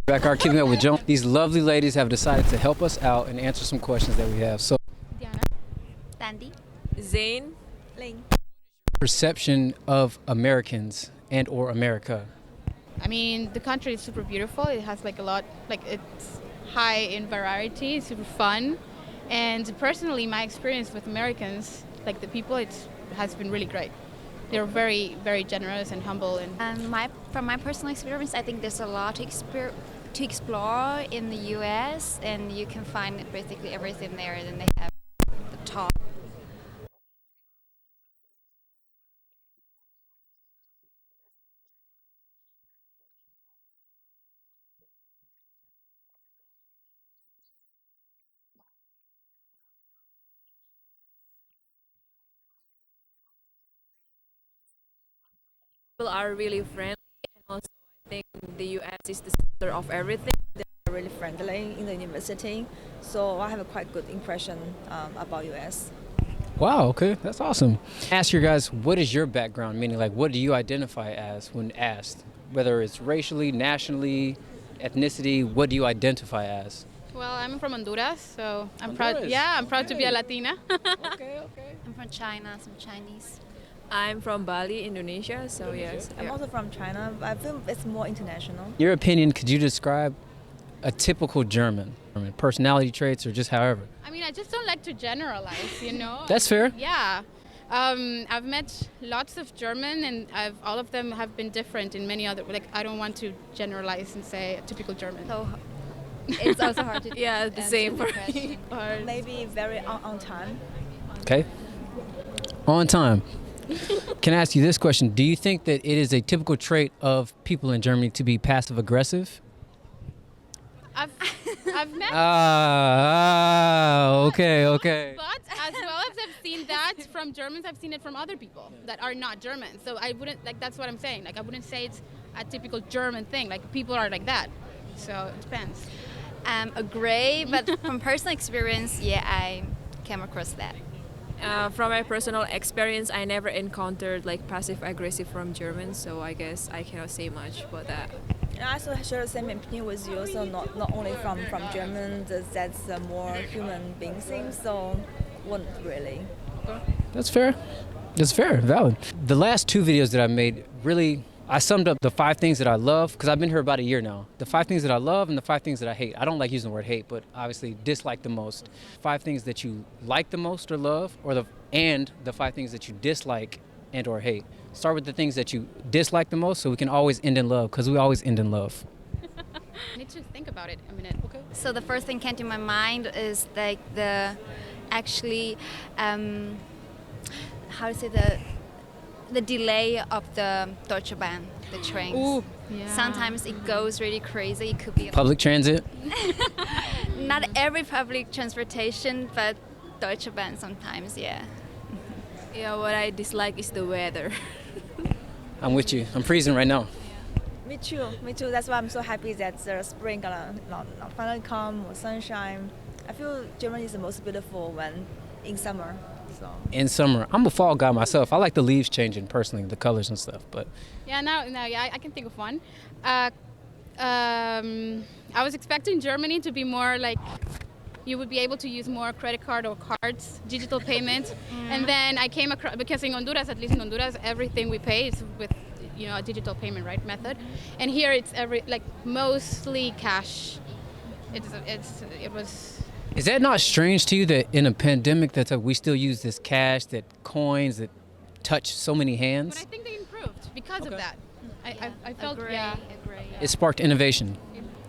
Back our Keeping Up with Joan. These lovely ladies have decided to help us out and answer some questions that we have. So, Diana, Dandy, Zane, Ling. perception of Americans and or America. I mean, the country is super beautiful. It has like a lot, like it's high in variety, it's super fun. And personally, my experience with Americans, like the people, it has been really great. They're very, very generous and humble. And From my personal experience, I think there's a lot to explore in the U.S. and you can find basically everything there. And they have the top. people are really friendly, and also I think the US is the center of everything. They're really friendly in the university, so I have a quite good impression about US. Wow, okay, that's awesome. Ask you guys, what is your background? Meaning, like, what do you identify as when asked? Whether it's racially, nationally, ethnicity, what do you identify as? well, I'm from Honduras, so I'm Honduras? proud. Yeah, I'm proud to be a Okay. Latina. Okay. I'm from China, some Chinese. I'm from Bali, Indonesia, so yes. I'm also from China, but I feel it's more international. Your opinion, could you describe a typical German? Personality traits or just however? I mean, I just don't like to generalize, you know. That's fair. Yeah. I've met lots of German, and all of them have been different in many other. Like, I don't want to generalize and say a typical German. So it's also hard to Yeah, the answer same the for question. me. Or Maybe very on time. Okay. On time. Can I ask you this question? Do you think that it is a typical trait of people in Germany to be passive aggressive? I've met. Okay. But as well as I've seen that from Germans, I've seen it from other people that are not German. So I wouldn't, like, that's what I'm saying. Like, I wouldn't say it's a typical German thing. Like, people are like that. So it depends. Agree, but from personal experience, yeah, I came across that. From my personal experience, I never encountered like passive aggressive from Germans, so I guess I cannot say much about that. And I also share the same opinion with you, so not only from German, that's a more human being thing, so wouldn't really. That's fair. That's fair. Valid. The last two videos that I made, really, I summed up the 5 things that I love, because I've been here about a year now. The 5 things that I love and the 5 things that I hate. I don't like using the word hate, but obviously dislike the most. 5 things that you like the most or love, and the 5 things that you dislike and or hate. Start with the things that you dislike the most, so we can always end in love, because we always end in love. I need to think about it a minute. Okay. So the first thing came to my mind is like how to say the delay of the Deutsche Bahn, the trains. Ooh, yeah. Sometimes it goes really crazy. It could be Public transit. not every public transportation, but Deutsche Bahn sometimes, yeah. Yeah, what I dislike is the weather. I'm with you. I'm freezing right now. Me too. That's why I'm so happy that the spring gonna not finally come or sunshine. I feel Germany is the most beautiful when in summer. So. In summer, I'm a fall guy myself. I like the leaves changing personally, the colors and stuff. But Yeah, yeah, I can think of one. I was expecting Germany to be more like you would be able to use more credit card or cards, digital payment. And then I came across, because in Honduras, at least in Honduras, everything we pay is with, you know, a digital payment, right, method. And here it's mostly cash. It was. is that not strange to you that in a pandemic that we still use this cash, that coins that touch so many But I hands? think they improved because of Okay. that. I felt, agree. yeah. It sparked innovation.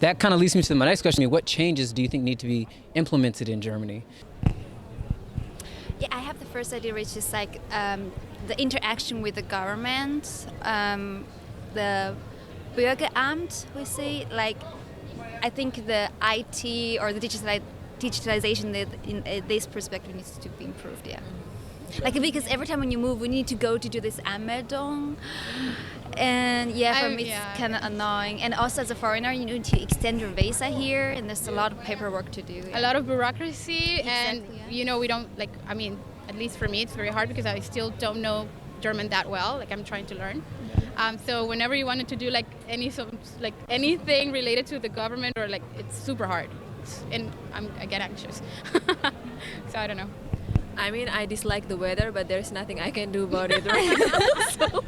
That kind of leads me to my next question. What changes do you think need to be implemented in Germany? Yeah, I have the first idea, which is like the interaction with the government, the Bürgeramt, we say. Like, I think the IT or the digitalization in this perspective needs to be improved. Yeah, like because every time when you move, we need to go to do this Anmeldung, and yeah, for me it's kind of annoying. And also as a foreigner, you need to extend your visa here, and there's a lot of paperwork to do. A lot of bureaucracy, and Exactly, yeah. you know, we don't, like, I mean, at least for me it's very hard because I still don't know German that well. Like I'm trying to learn. So whenever you wanted to do like anything related to the government or like it's super hard, and I get anxious. So I don't know. I mean, I dislike the weather, but there's nothing I can do about it right now. So,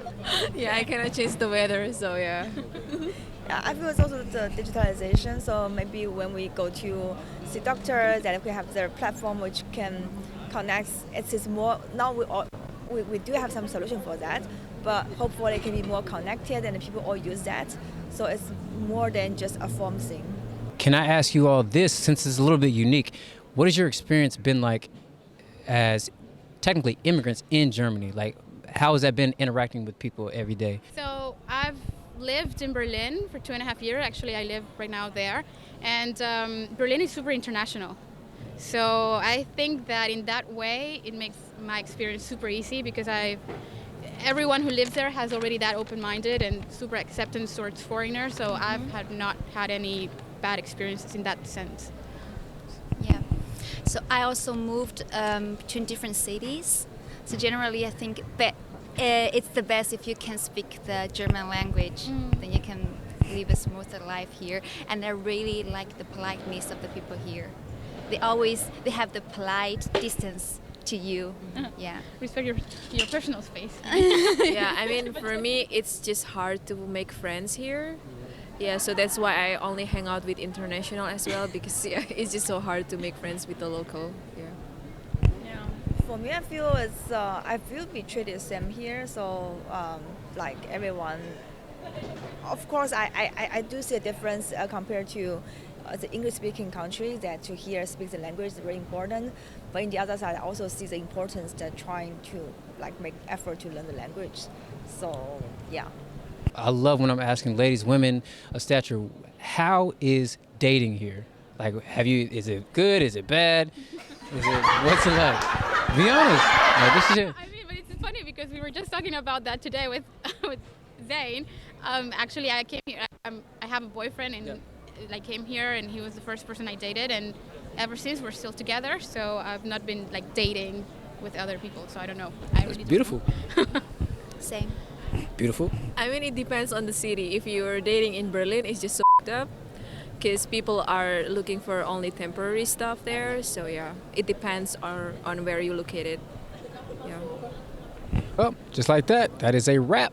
yeah, I cannot change the weather, so yeah. Yeah, I feel it's also the digitalization. So maybe when we go to see doctors, that we have their platform which can connect. It is more now. We do have some solution for that, but hopefully it can be more connected and people all use that. So it's more than just a form thing. Can I ask you all this, since it's a little bit unique? What has your experience been like as technically immigrants in Germany? Like, how has that been interacting with people every day? So I've lived in Berlin for 2.5 years. Actually, I live right now there. And Berlin is super international. So I think that in that way, it makes my experience super easy because everyone who lives there has already that open-minded and super acceptance towards foreigners. So I've not had any bad experiences in that sense. Yeah. So I also moved between different cities. So generally, I think it's the best if you can speak the German language. Then you can live a smoother life here. And I really like the politeness of the people here. They have the polite distance to you. Yeah. Respect your personal space. Yeah, I mean, for me, it's just hard to make friends here. Yeah, so that's why I only hang out with international as well because yeah, it's just so hard to make friends with the local. Yeah. For me, I feel we treated the same here. So like everyone, of course, I do see a difference compared to the English-speaking country that to hear speak the language is very important. But in the other side, I also see the importance that trying to like make effort to learn the language. So yeah. I love when I'm asking ladies, women of stature, how is dating here? Like, is it good? Is it bad? What's it like? Be honest. Like, this is it. I mean, but it's funny because we were just talking about that today with Zane. Actually, I came here. I have a boyfriend, and I came here, and he was the first person I dated, and ever since we're still together. So I've not been like dating with other people. So I don't know. It's beautiful. Same. Beautiful. I mean, it depends on the city. If you're dating in Berlin, it's just so up because people are looking for only temporary stuff there. So yeah, it depends on where you're located. Yeah. Well, just like that, that is a wrap.